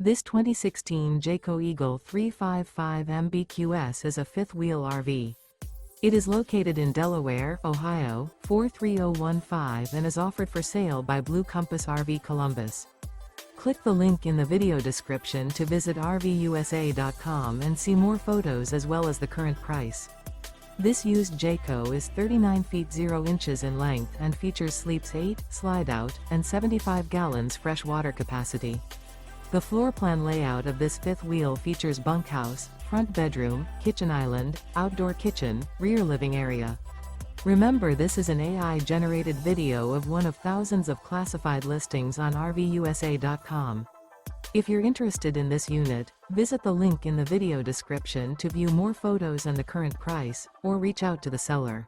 This 2016 Jayco Eagle 355 MBQS is a fifth-wheel RV. It is located in Delaware, Ohio, 43015 and is offered for sale by Blue Compass RV Columbus. Click the link in the video description to visit RVUSA.com and see more photos as well as the current price. This used Jayco is 39 feet 0 inches in length and features sleeps 8, slide-out, and 75 gallons fresh water capacity. The floor plan layout of this fifth wheel features bunkhouse, front bedroom, kitchen island, outdoor kitchen, rear living area. Remember, this is an AI-generated video of one of thousands of classified listings on RVUSA.com. If you're interested in this unit, visit the link in the video description to view more photos and the current price, or reach out to the seller.